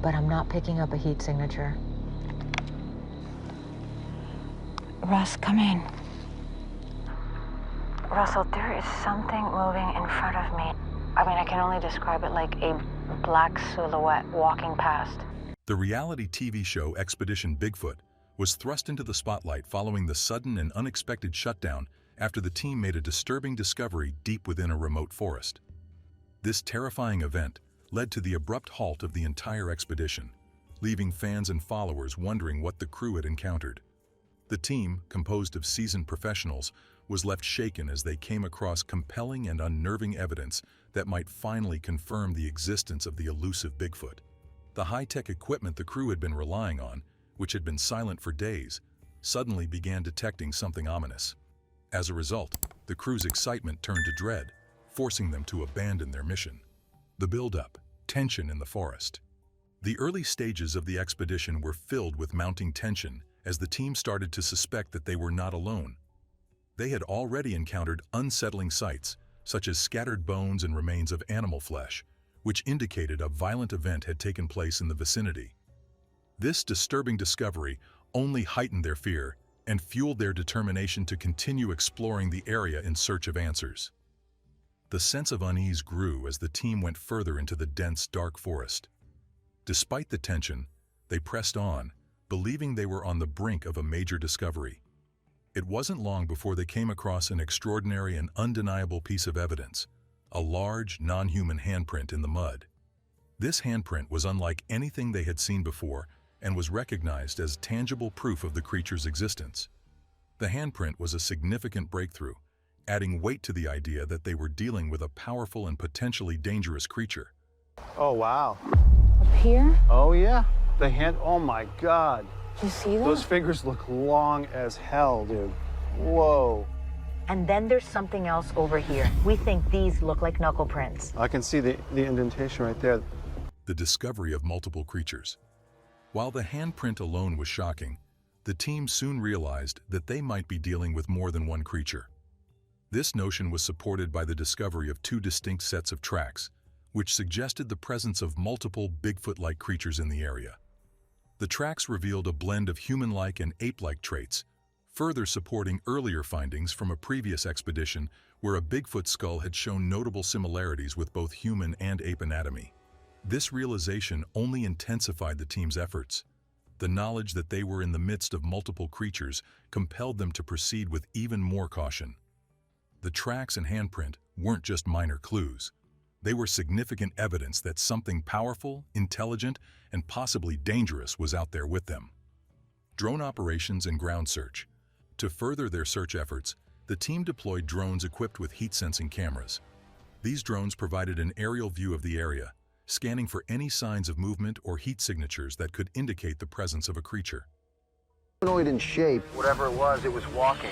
but I'm not picking up a heat signature. Russ, come in. Russell, there is something moving in front of me. I mean, I can only describe it like a black silhouette walking past. The reality TV show Expedition Bigfoot was thrust into the spotlight following the sudden and unexpected shutdown after the team made a disturbing discovery deep within a remote forest. This terrifying event led to the abrupt halt of the entire expedition, leaving fans and followers wondering what the crew had encountered. The team, composed of seasoned professionals, was left shaken as they came across compelling and unnerving evidence that might finally confirm the existence of the elusive Bigfoot. The high-tech equipment the crew had been relying on, which had been silent for days, suddenly began detecting something ominous. As a result, the crew's excitement turned to dread, forcing them to abandon their mission. The build-up, tension in the forest. The early stages of the expedition were filled with mounting tension as the team started to suspect that they were not alone. They had already encountered unsettling sights, such as scattered bones and remains of animal flesh, which indicated a violent event had taken place in the vicinity. This disturbing discovery only heightened their fear and fueled their determination to continue exploring the area in search of answers. The sense of unease grew as the team went further into the dense, dark forest. Despite the tension, they pressed on, believing they were on the brink of a major discovery. It wasn't long before they came across an extraordinary and undeniable piece of evidence, a large, non-human handprint in the mud. This handprint was unlike anything they had seen before and was recognized as tangible proof of the creature's existence. The handprint was a significant breakthrough, adding weight to the idea that they were dealing with a powerful and potentially dangerous creature. Oh, wow. Up here? Oh, yeah. The hand, oh my God. You see that? Those fingers look long as hell, dude. Whoa. And then there's something else over here. We think these look like knuckle prints. I can see the indentation right there. The discovery of multiple creatures. While the handprint alone was shocking, the team soon realized that they might be dealing with more than one creature. This notion was supported by the discovery of two distinct sets of tracks, which suggested the presence of multiple Bigfoot-like creatures in the area. The tracks revealed a blend of human-like and ape-like traits, further supporting earlier findings from a previous expedition where a Bigfoot skull had shown notable similarities with both human and ape anatomy. This realization only intensified the team's efforts. The knowledge that they were in the midst of multiple creatures compelled them to proceed with even more caution. The tracks and handprint weren't just minor clues. They were significant evidence that something powerful, intelligent, and possibly dangerous was out there with them. Drone operations and ground search. To further their search efforts, the team deployed drones equipped with heat-sensing cameras. These drones provided an aerial view of the area, scanning for any signs of movement or heat signatures that could indicate the presence of a creature. Humanoid in shape. Whatever it was walking.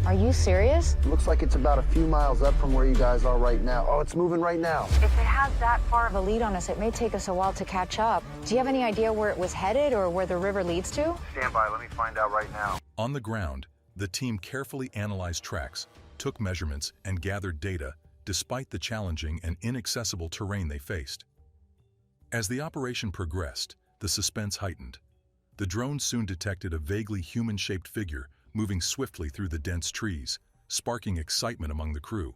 Are you serious? Looks like it's about a few miles up from where you guys are right now. Oh, it's moving right now. If it has that far of a lead on us, it may take us a while to catch up. Do you have any idea where it was headed or where the river leads to? Stand by, let me find out right now. On the ground, the team carefully analyzed tracks, took measurements, and gathered data, despite the challenging and inaccessible terrain they faced. As the operation progressed, the suspense heightened. The drones soon detected a vaguely human-shaped figure moving swiftly through the dense trees, sparking excitement among the crew.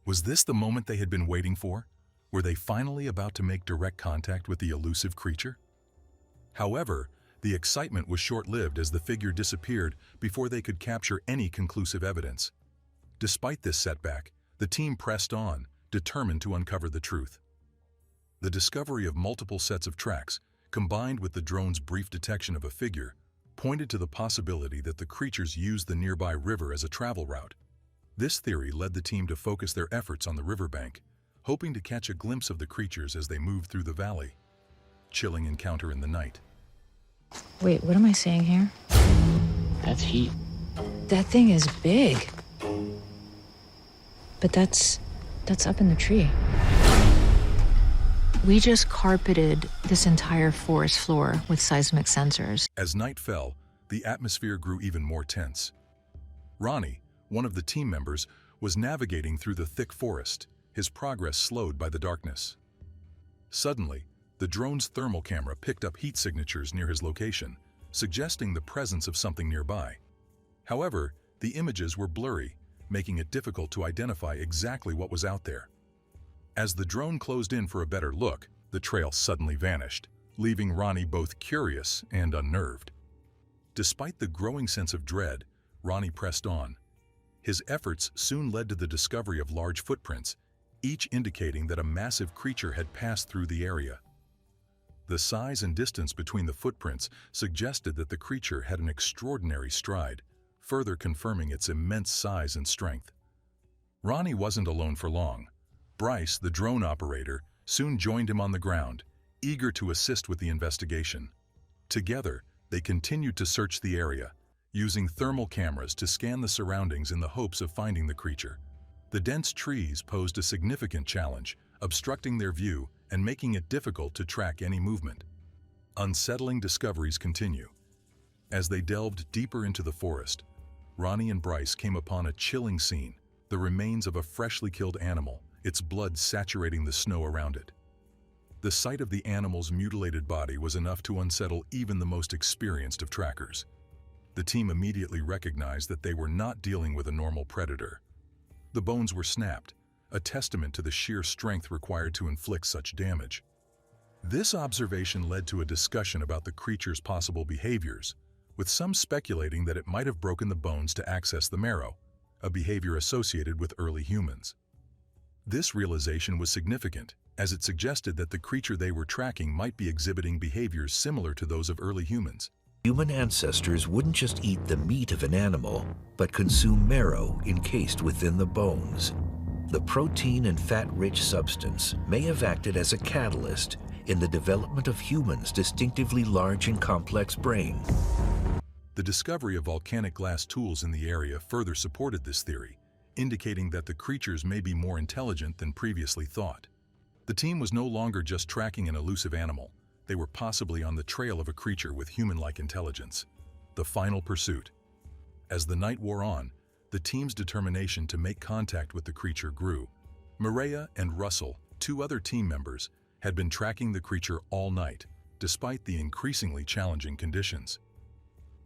Was this the moment they had been waiting for? Were they finally about to make direct contact with the elusive creature? However, the excitement was short-lived as the figure disappeared before they could capture any conclusive evidence. Despite this setback, the team pressed on, determined to uncover the truth. The discovery of multiple sets of tracks, combined with the drone's brief detection of a figure, pointed to the possibility that the creatures used the nearby river as a travel route. This theory led the team to focus their efforts on the riverbank, hoping to catch a glimpse of the creatures as they moved through the valley. Chilling encounter in the night. Wait, what am I seeing here? That's heat. That thing is big. But that's up in the tree. We just carpeted this entire forest floor with seismic sensors. As night fell, the atmosphere grew even more tense. Ronnie, one of the team members, was navigating through the thick forest, his progress slowed by the darkness. Suddenly, The drone's thermal camera picked up heat signatures near his location, suggesting the presence of something nearby. However, the images were blurry, making it difficult to identify exactly what was out there. As the drone closed in for a better look, the trail suddenly vanished, leaving Ronnie both curious and unnerved. Despite the growing sense of dread, Ronnie pressed on. His efforts soon led to the discovery of large footprints, each indicating that a massive creature had passed through the area. The size and distance between the footprints suggested that the creature had an extraordinary stride, further confirming its immense size and strength. Ronnie wasn't alone for long. Bryce, the drone operator, soon joined him on the ground, eager to assist with the investigation. Together, they continued to search the area, using thermal cameras to scan the surroundings in the hopes of finding the creature. The dense trees posed a significant challenge, obstructing their view and making it difficult to track any movement. Unsettling discoveries continue. As they delved deeper into the forest, Ronnie and Bryce came upon a chilling scene, the remains of a freshly killed animal, its blood saturating the snow around it. The sight of the animal's mutilated body was enough to unsettle even the most experienced of trackers. The team immediately recognized that they were not dealing with a normal predator. The bones were snapped, a testament to the sheer strength required to inflict such damage. This observation led to a discussion about the creature's possible behaviors, with some speculating that it might have broken the bones to access the marrow, a behavior associated with early humans. This realization was significant, as it suggested that the creature they were tracking might be exhibiting behaviors similar to those of early humans. Human ancestors wouldn't just eat the meat of an animal, but consume marrow encased within the bones. The protein and fat-rich substance may have acted as a catalyst in the development of humans' distinctively large and complex brain. The discovery of volcanic glass tools in the area further supported this theory, indicating that the creatures may be more intelligent than previously thought. The team was no longer just tracking an elusive animal. They were possibly on the trail of a creature with human-like intelligence. The final pursuit. As the night wore on, the team's determination to make contact with the creature grew. Maria and Russell, two other team members, had been tracking the creature all night, despite the increasingly challenging conditions.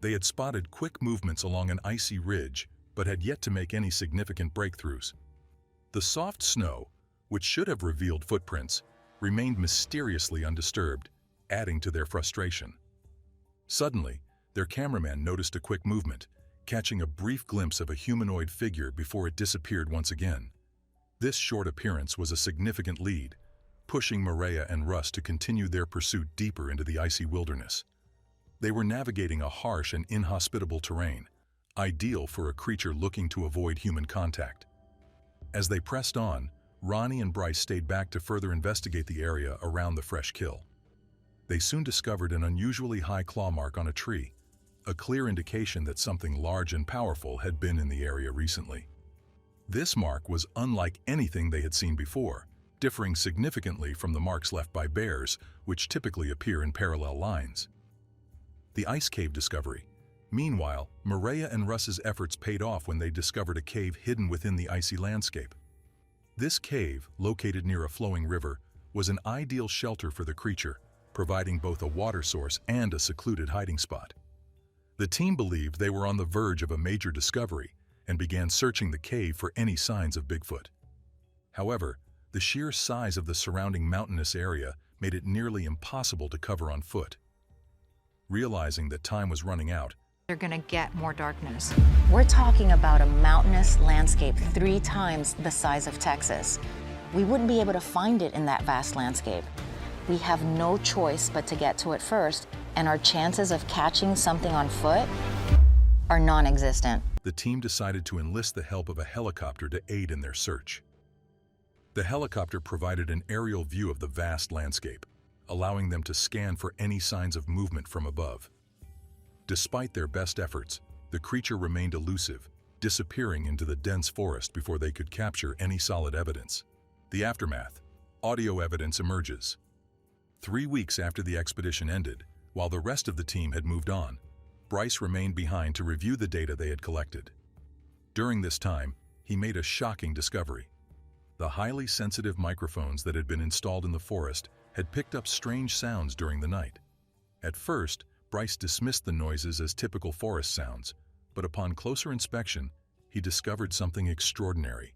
They had spotted quick movements along an icy ridge, but had yet to make any significant breakthroughs. The soft snow, which should have revealed footprints, remained mysteriously undisturbed, adding to their frustration. Suddenly, their cameraman noticed a quick movement, catching a brief glimpse of a humanoid figure before it disappeared once again. This short appearance was a significant lead, pushing Maria and Russ to continue their pursuit deeper into the icy wilderness. They were navigating a harsh and inhospitable terrain, ideal for a creature looking to avoid human contact. As they pressed on, Ronnie and Bryce stayed back to further investigate the area around the fresh kill. They soon discovered an unusually high claw mark on a tree, a clear indication that something large and powerful had been in the area recently. This mark was unlike anything they had seen before, differing significantly from the marks left by bears, which typically appear in parallel lines. The ice cave discovery. Meanwhile, Maria and Russ's efforts paid off when they discovered a cave hidden within the icy landscape. This cave, located near a flowing river, was an ideal shelter for the creature, providing both a water source and a secluded hiding spot. The team believed they were on the verge of a major discovery and began searching the cave for any signs of Bigfoot. However, the sheer size of the surrounding mountainous area made it nearly impossible to cover on foot. Realizing that time was running out, they're gonna get more darkness. We're talking about a mountainous landscape 3 times the size of Texas. We wouldn't be able to find it in that vast landscape. We have no choice but to get to it first, and our chances of catching something on foot are non-existent. the team decided to enlist the help of a helicopter to aid in their search. The helicopter provided an aerial view of the vast landscape, allowing them to scan for any signs of movement from above. Despite their best efforts, the creature remained elusive, disappearing into the dense forest before they could capture any solid evidence. The aftermath. Audio evidence emerges. 3 weeks after the expedition ended, while the rest of the team had moved on, Bryce remained behind to review the data they had collected. During this time, he made a shocking discovery. The highly sensitive microphones that had been installed in the forest had picked up strange sounds during the night. At first, Bryce dismissed the noises as typical forest sounds, but upon closer inspection, he discovered something extraordinary.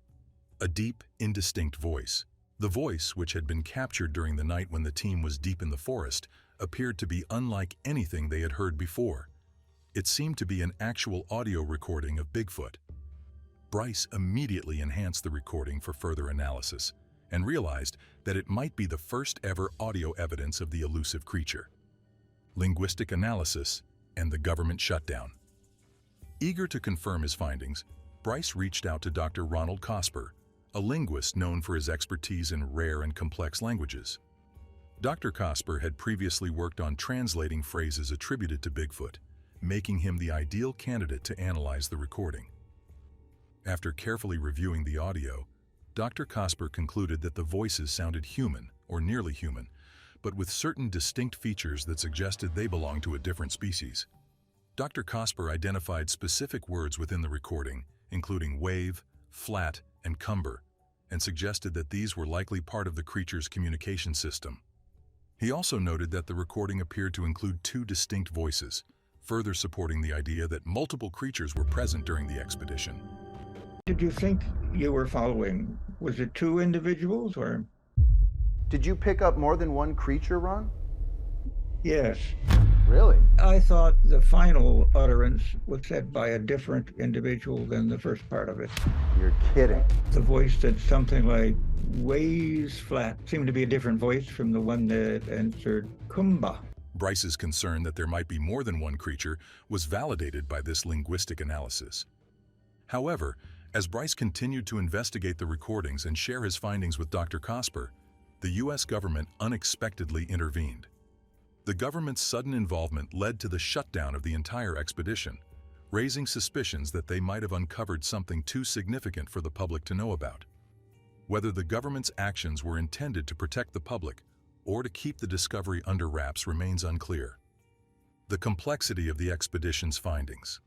A deep, indistinct voice. The voice, which had been captured during the night when the team was deep in the forest, appeared to be unlike anything they had heard before. It seemed to be an actual audio recording of Bigfoot. Bryce immediately enhanced the recording for further analysis and realized that it might be the first ever audio evidence of the elusive creature. Linguistic analysis and the government shutdown. Eager to confirm his findings, Bryce reached out to Dr. Ronald Cosper, a linguist known for his expertise in rare and complex languages. Dr. Cosper had previously worked on translating phrases attributed to Bigfoot, making him the ideal candidate to analyze the recording. After carefully reviewing the audio, Dr. Cosper concluded that the voices sounded human, or nearly human, but with certain distinct features that suggested they belonged to a different species. Dr. Cosper identified specific words within the recording, including wave, flat, and cumber, and suggested that these were likely part of the creature's communication system. He also noted that the recording appeared to include two distinct voices, further supporting the idea that multiple creatures were present during the expedition. Did you think you were following? Was it two individuals or? Did you pick up more than one creature, Ron? Yes. Really? I thought the final utterance was said by a different individual than the first part of it. You're kidding. The voice said something like, waves flat. Seemed to be a different voice from the one that answered Kumba. Bryce's concern that there might be more than one creature was validated by this linguistic analysis. However, as Bryce continued to investigate the recordings and share his findings with Dr. Cosper, the U.S. government unexpectedly intervened. The government's sudden involvement led to the shutdown of the entire expedition, raising suspicions that they might have uncovered something too significant for the public to know about. Whether the government's actions were intended to protect the public or to keep the discovery under wraps remains unclear. The complexity of the expedition's findings.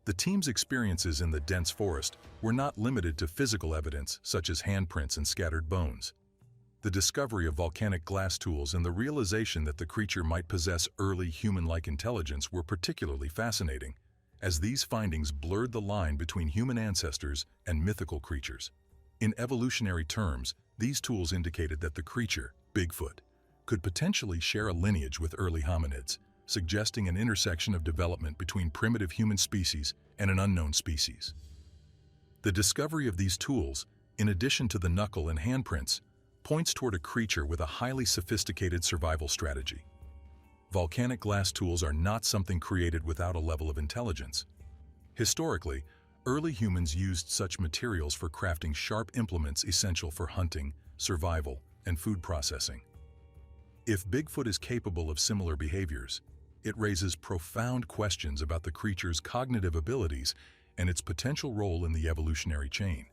The team's experiences in the dense forest were not limited to physical evidence such as handprints and scattered bones. The discovery of volcanic glass tools and the realization that the creature might possess early human-like intelligence were particularly fascinating, as these findings blurred the line between human ancestors and mythical creatures. In evolutionary terms, these tools indicated that the creature, Bigfoot, could potentially share a lineage with early hominids, suggesting an intersection of development between primitive human species and an unknown species. The discovery of these tools, in addition to the knuckle and handprints, points toward a creature with a highly sophisticated survival strategy. Volcanic glass tools are not something created without a level of intelligence. Historically, early humans used such materials for crafting sharp implements essential for hunting, survival, and food processing. If Bigfoot is capable of similar behaviors, it raises profound questions about the creature's cognitive abilities and its potential role in the evolutionary chain.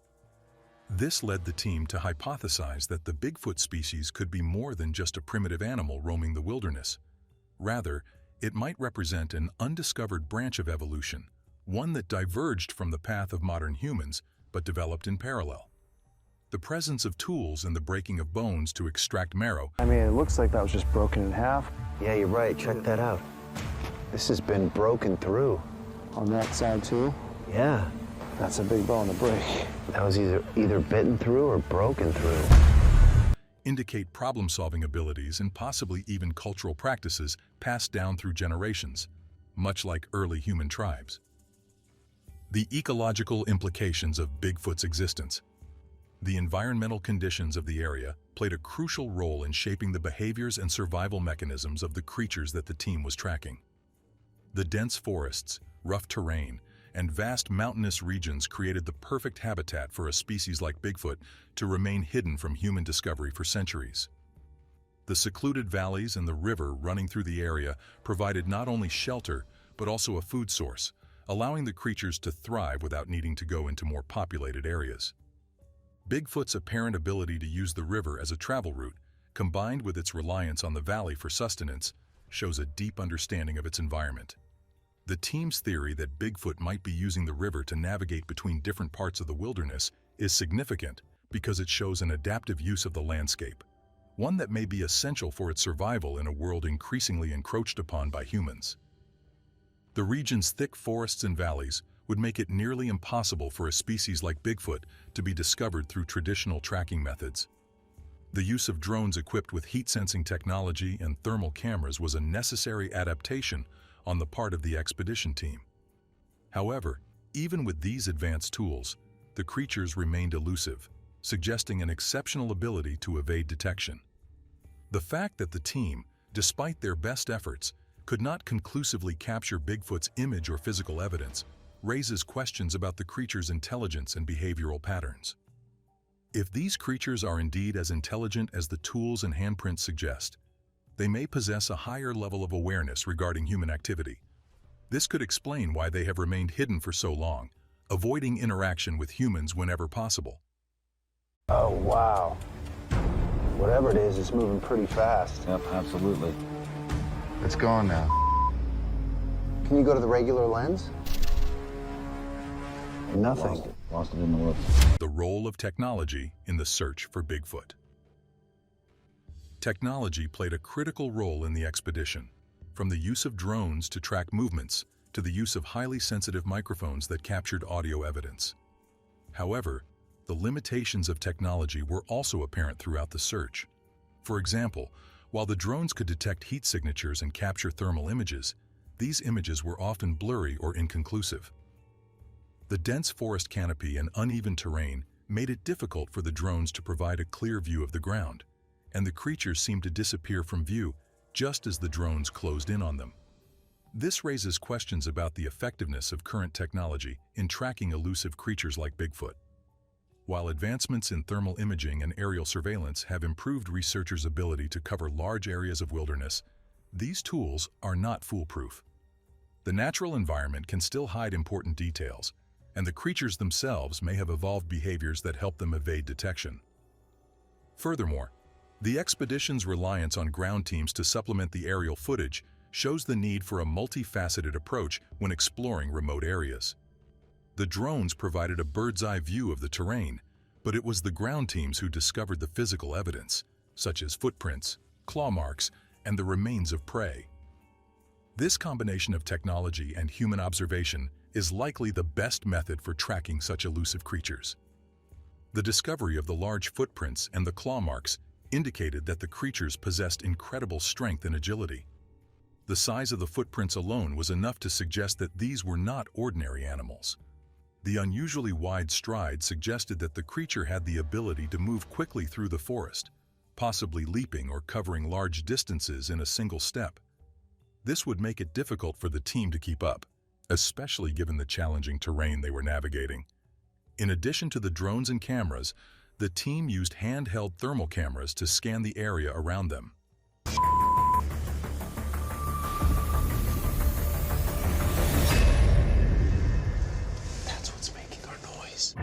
This led the team to hypothesize that the Bigfoot species could be more than just a primitive animal roaming the wilderness. Rather, it might represent an undiscovered branch of evolution, one that diverged from the path of modern humans but developed in parallel. The presence of tools and the breaking of bones to extract marrow. I mean, it looks like that was just broken in half. Yeah, you're right. Check that out. This has been broken through. On that side, too. Yeah. That's a big bone to break. That was either bitten through or broken through. Indicate problem-solving abilities and possibly even cultural practices passed down through generations, much like early human tribes. The ecological implications of Bigfoot's existence. The environmental conditions of the area played a crucial role in shaping the behaviors and survival mechanisms of the creatures that the team was tracking. The dense forests, rough terrain, and vast mountainous regions created the perfect habitat for a species like Bigfoot to remain hidden from human discovery for centuries. The secluded valleys and the river running through the area provided not only shelter, but also a food source, allowing the creatures to thrive without needing to go into more populated areas. Bigfoot's apparent ability to use the river as a travel route, combined with its reliance on the valley for sustenance, shows a deep understanding of its environment. The team's theory that Bigfoot might be using the river to navigate between different parts of the wilderness is significant because it shows an adaptive use of the landscape, one that may be essential for its survival in a world increasingly encroached upon by humans. The region's thick forests and valleys would make it nearly impossible for a species like Bigfoot to be discovered through traditional tracking methods. The use of drones equipped with heat-sensing technology and thermal cameras was a necessary adaptation on the part of the expedition team. However, even with these advanced tools, the creatures remained elusive, suggesting an exceptional ability to evade detection. The fact that the team, despite their best efforts, could not conclusively capture Bigfoot's image or physical evidence raises questions about the creature's intelligence and behavioral patterns. If these creatures are indeed as intelligent as the tools and handprints suggest, they may possess a higher level of awareness regarding human activity. This could explain why they have remained hidden for so long, avoiding interaction with humans whenever possible. Oh, wow. Whatever it is, it's moving pretty fast. Yep, absolutely. It's gone now. Can you go to the regular lens? Nothing. Lost it in the woods. The role of technology in the search for Bigfoot. Technology played a critical role in the expedition, from the use of drones to track movements to the use of highly sensitive microphones that captured audio evidence. However, the limitations of technology were also apparent throughout the search. For example, while the drones could detect heat signatures and capture thermal images, these images were often blurry or inconclusive. The dense forest canopy and uneven terrain made it difficult for the drones to provide a clear view of the ground, and the creatures seemed to disappear from view just as the drones closed in on them. This raises questions about the effectiveness of current technology in tracking elusive creatures like Bigfoot. While advancements in thermal imaging and aerial surveillance have improved researchers' ability to cover large areas of wilderness, these tools are not foolproof. The natural environment can still hide important details, and the creatures themselves may have evolved behaviors that help them evade detection. Furthermore, the expedition's reliance on ground teams to supplement the aerial footage shows the need for a multifaceted approach when exploring remote areas. The drones provided a bird's-eye view of the terrain, but it was the ground teams who discovered the physical evidence, such as footprints, claw marks, and the remains of prey. This combination of technology and human observation is likely the best method for tracking such elusive creatures. The discovery of the large footprints and the claw marks indicated that the creatures possessed incredible strength and agility. The size of the footprints alone was enough to suggest that these were not ordinary animals. The unusually wide stride suggested that the creature had the ability to move quickly through the forest, possibly leaping or covering large distances in a single step. This would make it difficult for the team to keep up, especially given the challenging terrain they were navigating. In addition to the drones and cameras, the team used handheld thermal cameras to scan the area around them. That's what's making our noise.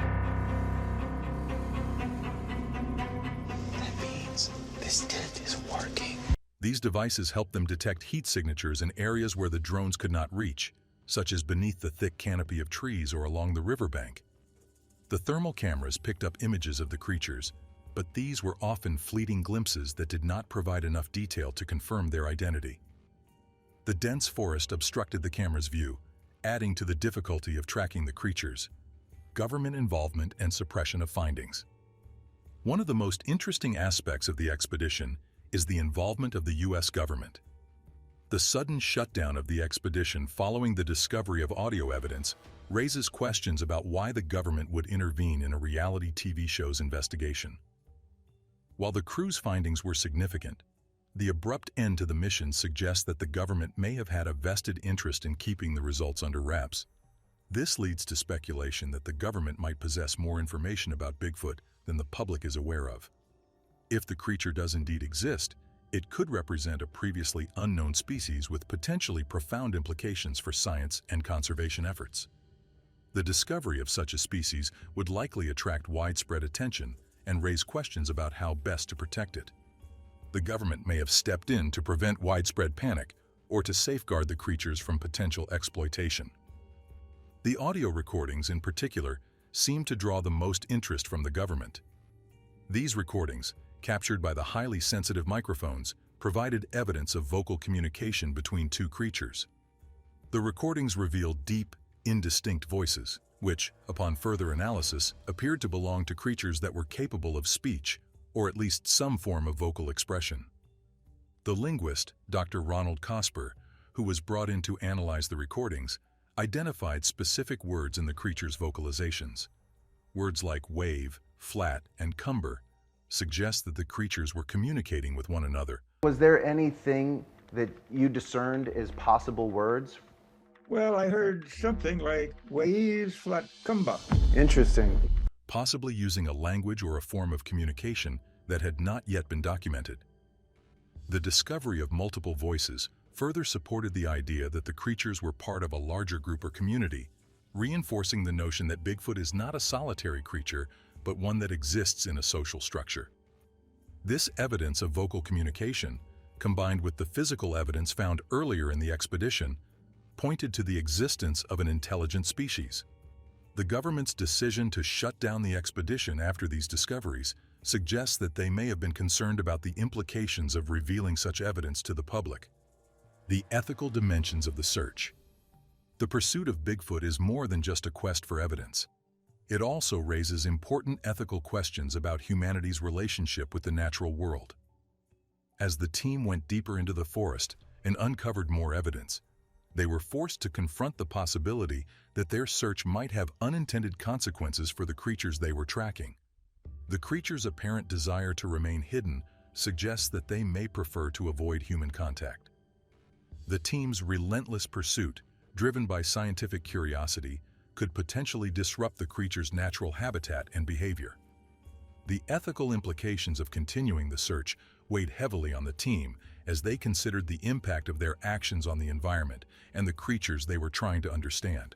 That means this tent is working. These devices helped them detect heat signatures in areas where the drones could not reach, such as beneath the thick canopy of trees or along the riverbank. The thermal cameras picked up images of the creatures, but these were often fleeting glimpses that did not provide enough detail to confirm their identity. The dense forest obstructed the camera's view, adding to the difficulty of tracking the creatures. Government involvement and suppression of findings. One of the most interesting aspects of the expedition is the involvement of the U.S. government. The sudden shutdown of the expedition following the discovery of audio evidence raises questions about why the government would intervene in a reality TV show's investigation. While the crew's findings were significant, the abrupt end to the mission suggests that the government may have had a vested interest in keeping the results under wraps. This leads to speculation that the government might possess more information about Bigfoot than the public is aware of. If the creature does indeed exist, it could represent a previously unknown species with potentially profound implications for science and conservation efforts. The discovery of such a species would likely attract widespread attention and raise questions about how best to protect it. The government may have stepped in to prevent widespread panic or to safeguard the creatures from potential exploitation. The audio recordings in particular seem to draw the most interest from the government. These recordings, captured by the highly sensitive microphones, provided evidence of vocal communication between two creatures. The recordings revealed deep, indistinct voices, which, upon further analysis, appeared to belong to creatures that were capable of speech, or at least some form of vocal expression. The linguist, Dr. Ronald Cosper, who was brought in to analyze the recordings, identified specific words in the creature's vocalizations. Words like wave, flat, and cumber suggest that the creatures were communicating with one another. Was there anything that you discerned as possible words? Well, I heard something like waves flat kumba. Interesting. Possibly using a language or a form of communication that had not yet been documented. The discovery of multiple voices further supported the idea that the creatures were part of a larger group or community, reinforcing the notion that Bigfoot is not a solitary creature, but one that exists in a social structure. This evidence of vocal communication, combined with the physical evidence found earlier in the expedition, pointed to the existence of an intelligent species. The government's decision to shut down the expedition after these discoveries suggests that they may have been concerned about the implications of revealing such evidence to the public. The ethical dimensions of the search. The pursuit of Bigfoot is more than just a quest for evidence. It also raises important ethical questions about humanity's relationship with the natural world. As the team went deeper into the forest and uncovered more evidence, they were forced to confront the possibility that their search might have unintended consequences for the creatures they were tracking. The creatures' apparent desire to remain hidden suggests that they may prefer to avoid human contact. The team's relentless pursuit, driven by scientific curiosity, could potentially disrupt the creature's natural habitat and behavior. The ethical implications of continuing the search weighed heavily on the team as they considered the impact of their actions on the environment and the creatures they were trying to understand.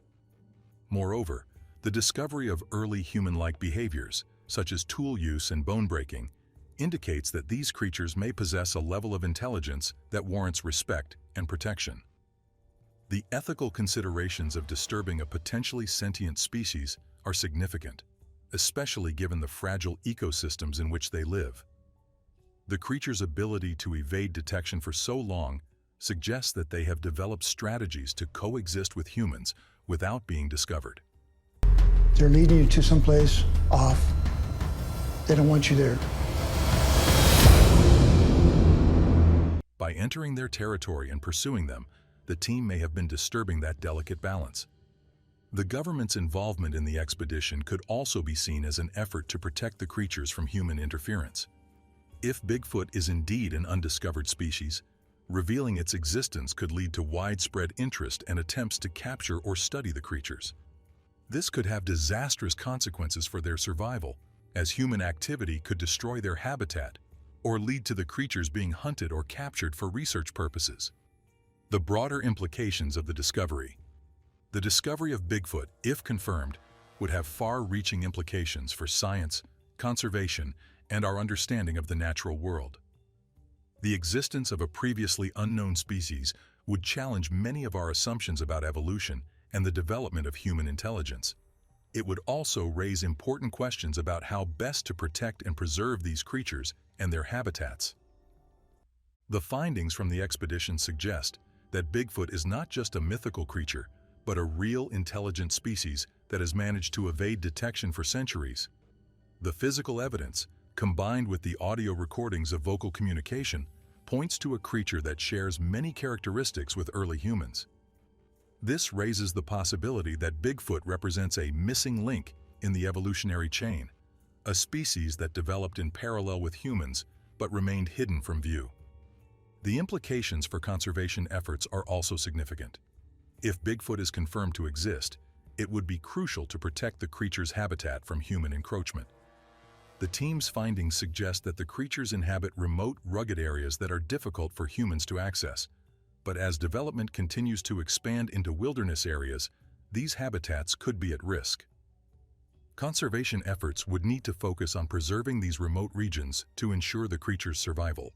Moreover, the discovery of early human-like behaviors, such as tool use and bone breaking, indicates that these creatures may possess a level of intelligence that warrants respect and protection. The ethical considerations of disturbing a potentially sentient species are significant, especially given the fragile ecosystems in which they live. The creature's ability to evade detection for so long suggests that they have developed strategies to coexist with humans without being discovered. They're leading you to someplace off. They don't want you there. By entering their territory and pursuing them, the team may have been disturbing that delicate balance. The government's involvement in the expedition could also be seen as an effort to protect the creatures from human interference. If Bigfoot is indeed an undiscovered species, revealing its existence could lead to widespread interest and attempts to capture or study the creatures. This could have disastrous consequences for their survival, as human activity could destroy their habitat or lead to the creatures being hunted or captured for research purposes. The broader implications of the discovery. The discovery of Bigfoot, if confirmed, would have far-reaching implications for science, conservation, and our understanding of the natural world. The existence of a previously unknown species would challenge many of our assumptions about evolution and the development of human intelligence. It would also raise important questions about how best to protect and preserve these creatures and their habitats. The findings from the expedition suggest that Bigfoot is not just a mythical creature, but a real intelligent species that has managed to evade detection for centuries. The physical evidence, combined with the audio recordings of vocal communication, points to a creature that shares many characteristics with early humans. This raises the possibility that Bigfoot represents a missing link in the evolutionary chain, a species that developed in parallel with humans but remained hidden from view. The implications for conservation efforts are also significant. If Bigfoot is confirmed to exist, it would be crucial to protect the creature's habitat from human encroachment. The team's findings suggest that the creatures inhabit remote, rugged areas that are difficult for humans to access. But as development continues to expand into wilderness areas, these habitats could be at risk. Conservation efforts would need to focus on preserving these remote regions to ensure the creature's survival.